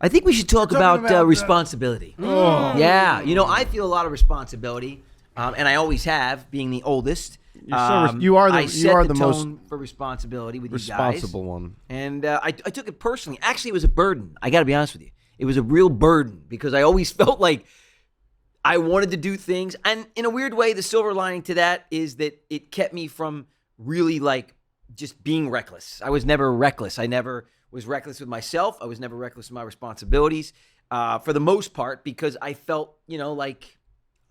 I think we should talk about responsibility. Oh. Yeah, I feel a lot of responsibility, and I always have, being the oldest. You are the most tone for responsibility with you guys. responsible one. And I took it personally. Actually, it was a burden. I got to be honest with you. It was a real burden because I always felt like I wanted to do things. And in a weird way, the silver lining to that is that it kept me from really just being reckless. I was never reckless. I never was reckless with myself. I was never reckless with my responsibilities for the most part because I felt, like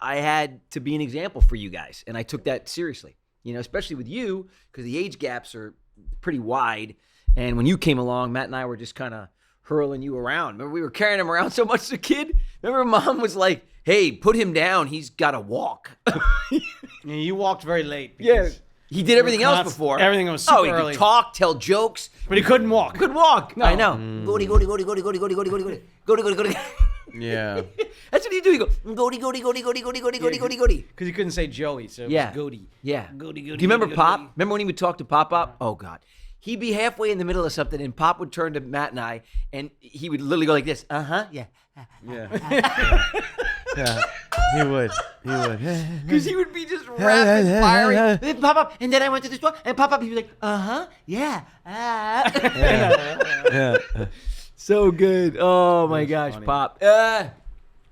I had to be an example for you guys. And I took that seriously, especially with you because the age gaps are pretty wide. And when you came along, Matt and I were just kind of hurling you around. Remember, we were carrying him around so much as a kid? Remember, Mom was like, hey, put him down. He's got to walk. Yeah, you walked very late. Yeah. He did everything else before. Everything was super early. He could talk, tell jokes. But he couldn't walk. Couldn't walk. No. I know. Goody. Yeah. That's what you do. You go, goody. Because he couldn't say Joey, so it was Goody. Yeah. Goody. Do you remember Pop? Remember when he would talk to Pop? Oh, God. He'd be halfway in the middle of something, and Pop would turn to Matt and I, and he would literally go like this. Yeah. Yeah. Yeah. He would. Because he would be just rapid firing. Then Pop, and then I went to this one, and Pop, he'd be like, yeah. Yeah. So good. Oh, my gosh, funny. Pop.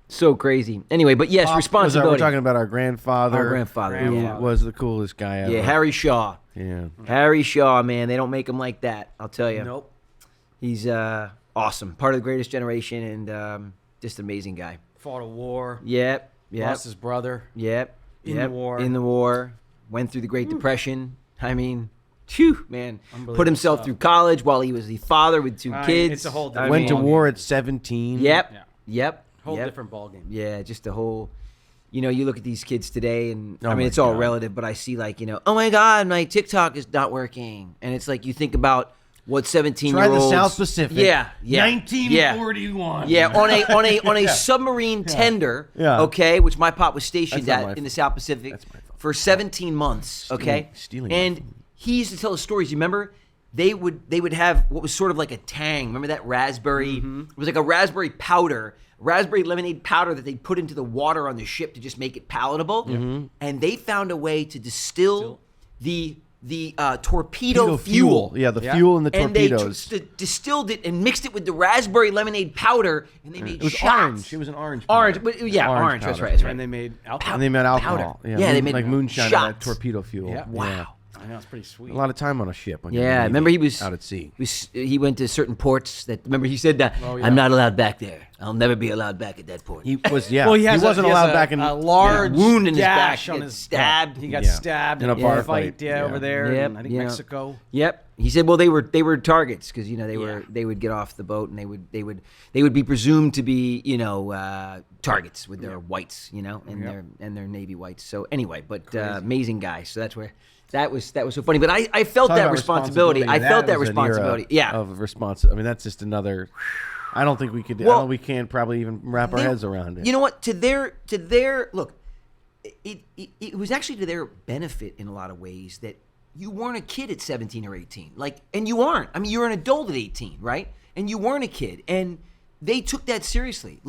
So crazy. Anyway, but yes, responsibility. We're talking about our grandfather. Our grandfather, who yeah. was the coolest guy ever. Yeah, Harry Shaw. Yeah. Harry Shaw, man. They don't make him like that, I'll tell you. Nope. He's awesome. Part of the greatest generation and just an amazing guy. Fought a war. Yep. Lost his brother. Yep. In the war. In the war. Went through the Great Depression. I mean, phew, man. Put himself through college while he was the father with two kids. It's a whole different Went to ballgame. war at 17. Yep. Yeah. Yep. Whole yep. different ballgame. Yeah, just a whole, you look at these kids today and, Oh I mean, my it's all God. relative, but I see oh my God, my TikTok is not working. And it's like you think about what 17-year-olds. Try the South Pacific. Yeah. 1941. Yeah, on a submarine tender, Yeah. okay, which my pop was stationed That's not at my in the South Pacific That's my fault. for 17 months, okay? Stealing my and food. he used to tell us stories. You remember? They would have what was sort of like a tang. Remember that raspberry? It was like a raspberry powder, raspberry lemonade powder that they put into the water on the ship to just make it palatable. And they found a way to distill the torpedo fuel. Yeah, the fuel in the And they torpedoes. distilled it and mixed it with the raspberry lemonade powder, and they made It was shots. orange. It was an orange. Orange, powder. but yeah, orange. That's powder. right. That's right. And they made alcohol. And they made alcohol. Powder. Yeah, they made like moonshine out of that shots. torpedo fuel. Yeah. Wow. I know, it's pretty sweet. A lot of time on a ship. When you're Yeah, in the remember Navy, he was out at sea. He went to certain ports that. Remember he said that Oh, yeah. I'm not allowed back there. I'll never be allowed back at that port. He was he has wasn't allowed back in a large wound in his back. gash He on got his stabbed. He got Yeah. stabbed In a in bar a fight. fight. Yeah, Yeah. over there. Yep, in, I think yeah. Mexico. Yep. He said, well, they were targets because they would get off the boat and they would be presumed to be targets with their whites and their Navy whites. So anyway, but amazing guy. So that's where that was so funny. But I felt Talk that about responsibility. I felt that was an era responsibility. Yeah. Of response. I mean, that's just another. I don't think we could. Well, we can't probably even wrap our heads around it. You know what? To their look, it was actually to their benefit in a lot of ways that you weren't a kid at 17 or 18. And you aren't. I mean, you're an adult at 18, right? And you weren't a kid. And they took that seriously.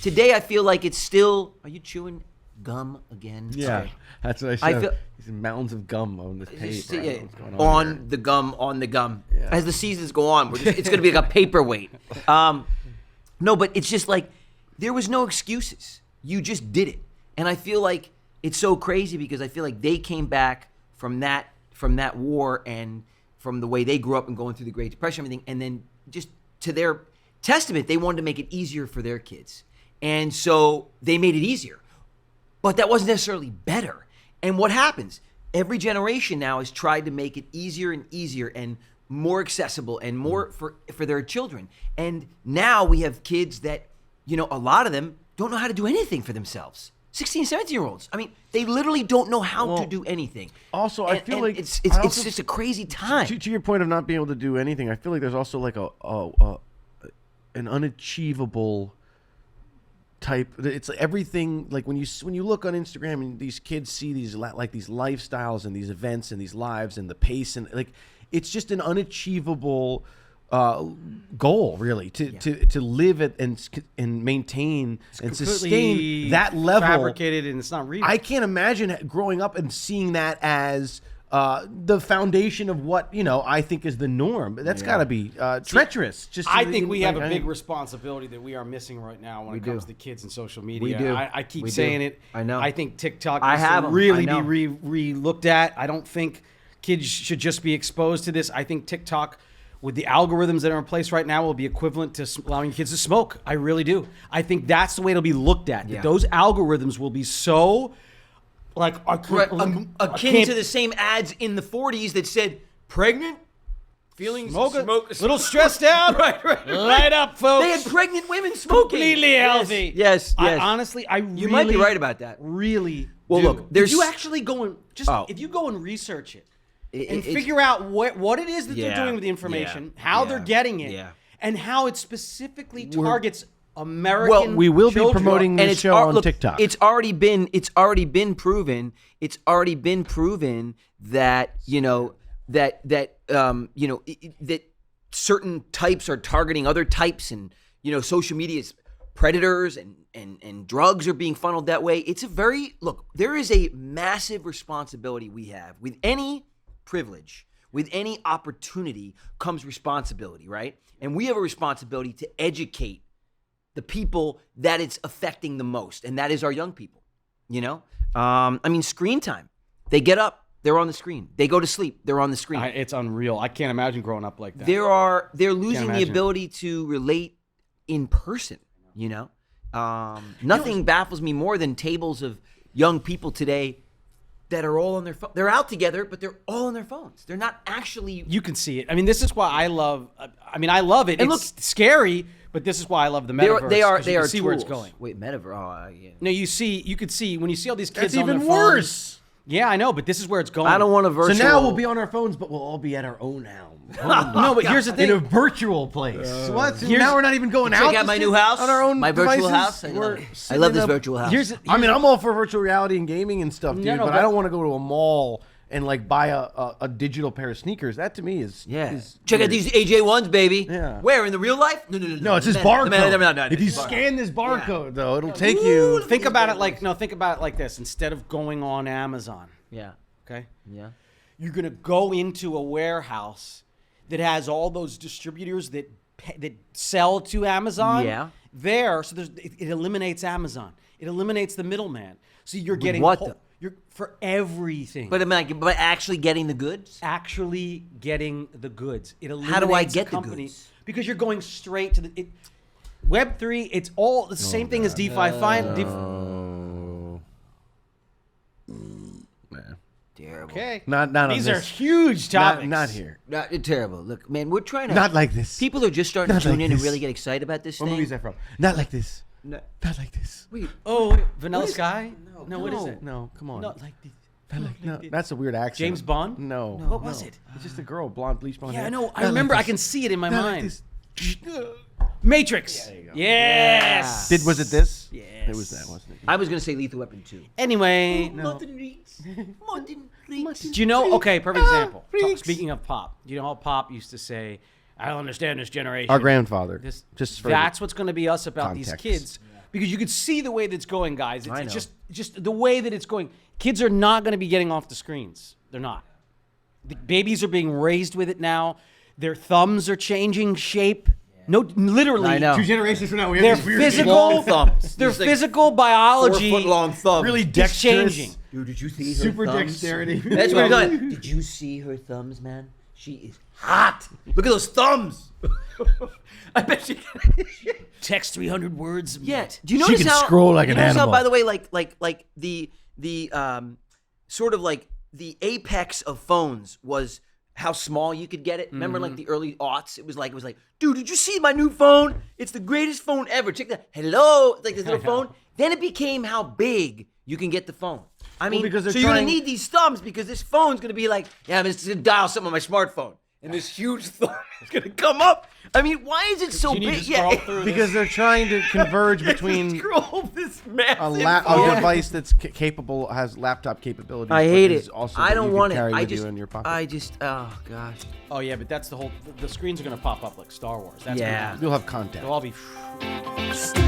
Today I feel like it's still, are you chewing gum again? Yeah, Okay. that's what I said. feel- These mountains of gum on this tape. Just, right? yeah, What's going on here? the gum. Yeah. As the seasons go on, it's going to be like a paperweight. No, but it's just like there was no excuses. You just did it, and I feel like it's so crazy because I feel like they came back from that war and from the way they grew up and going through the Great Depression, and everything, and then just to their testament, they wanted to make it easier for their kids, and so they made it easier. But that wasn't necessarily better. And what happens? Every generation now has tried to make it easier and easier and more accessible and more for their children. And now we have kids that, a lot of them don't know how to do anything for themselves. 16, 17-year-olds. I mean, they literally don't know how to do anything. Also, I feel like it's I also- just a crazy time. To your point of not being able to do anything, I feel like there's also like an unachievable type. It's everything. Like when you look on Instagram and these kids see these these lifestyles and these events and these lives and the pace and it's just an unachievable goal, really, to live at and maintain and sustain that level. Fabricated, and it's not real. I can't imagine growing up and seeing that as the foundation of what I think is the norm. That's got to be treacherous. I think we have a big responsibility that we are missing right now when it comes to kids and social media. We do. I keep saying it. I know. I think TikTok needs to really be re-looked at. I don't think kids should just be exposed to this. I think TikTok, with the algorithms that are in place right now, will be equivalent to allowing kids to smoke. I really do. I think that's the way it'll be looked at. Yeah. That those algorithms will be so akin to the same ads in the 40s that said pregnant, feeling smoke, little stressed out. right. Light up, folks. They had pregnant women smoking. Completely healthy. Yes. Honestly, you might be right about that. Really. Well, look, if you actually go and if you go and research it and figure out what it is that they're doing with the information, how they're getting it, and how it specifically targets American. Well, we will children. be promoting this show on TikTok. It's already been proven. It's already been proven that that certain types are targeting other types, and social media is predators, and drugs are being funneled that way. It's there is a massive responsibility we have. With any privilege, with any opportunity comes responsibility, right? And we have a responsibility to educate the people that it's affecting the most, and that is our young people. Screen time. They get up, they're on the screen. They go to sleep, they're on the screen. It's unreal. I can't imagine growing up like that. They're losing the ability to relate in person. Nothing baffles me more than tables of young people today that are all on their phone. They're out together, but they're all on their phones. They're not actually. You can see it. This is why I love. I love it. And It's scary, but this is why I love the metaverse. They are see tools. Where it's going. Wait, metaverse? Oh, yeah. No, you could see when you see all these kids. That's on even their worse. Phones. Yeah, I know, but this is where it's going. I don't want to virtual. So now we'll be on our phones, but we'll all be at our own home. No, but here's the thing. In a virtual place. Now we're not even going out. Check out my new house. On our own my virtual devices. house. I love this virtual house. I'm all for virtual reality and gaming and stuff, dude. But I don't want to go to a mall and buy a digital pair of sneakers. That to me is Check out these AJ1s, baby. Yeah. Where, in the real life? No, it's his barcode. If you scan this barcode, though, it'll take you. Think about it like this. Instead of going on Amazon. Yeah. Okay. Yeah. You're gonna go into a warehouse that has all those distributors that sell to Amazon. Yeah. So it eliminates Amazon. It eliminates the middleman. So you're getting you're for everything. But but actually getting the goods. Actually getting the goods. It eliminates How do I get the company? The goods? Because you're going straight to the Web3. It's all the same thing as DeFi. Terrible. Okay. Not on These this. are huge topics. Not here. Terrible. Look, man, we're trying to. Not like this. People are just starting to tune in and this. really get excited about this What thing. movie is that from? Not like this. No. Not like this. Wait. Oh, Vanilla Sky? No, what is it? No, come on. Not like this. No, that's a weird accent. James Bond? No. What was it? It's just a girl, bleach blonde Yeah, hair. I know. I Not remember. like I can see it in my Not like mind. this. Matrix. there you go. Yes. Was it this? Yes. It was that, wasn't it? I was gonna say Lethal Weapon 2. Anyway, Martin Riggs. do you know? Okay, perfect example. Speaking of pop, do you know how pop used to say, "I don't understand this generation." Our grandfather. That's what's going to be us about context. these kids, because you could see the way that's going, guys. I It's know. just the way that it's going. Kids are not going to be getting off the screens. They're not. The babies are being raised with it now. Their thumbs are changing shape. No, literally. I know. 2 generations from now, we have Their these weird physical long thumbs. Their These, like, physical biology 4 foot long thumbs. really is dexterous. changing. Dude, did you see her Super thumbs? dexterity. That's what we're doing. Did you see her thumbs, man? She is hot. Look at those thumbs. I bet she. Text 300 words. Yeah. Do you notice can how scroll like you an notice animal. How, by the way, like the sort of like the apex of phones was how small you could get it. Remember, like the early aughts, it was like, dude, did you see my new phone? It's the greatest phone ever. Check that. Hello, it's like this little phone. Then it became how big you can get the phone. I mean, because they're so you're gonna trying- need these thumbs because this phone's gonna be like, yeah, I'm just gonna dial something on my smartphone. and this huge thumb is gonna come up. I mean, why is it so You need big? to scroll through Because they're trying to converge between Scroll this massive a phone. device that's capable, has laptop capabilities. I but hate is it. Also I that don't you can want it. carry I with just, you in your pocket. oh gosh. Oh yeah, but that's the whole. The screens are gonna pop up like Star Wars. That's Yeah. Gonna You'll have content. they'll all be. Stay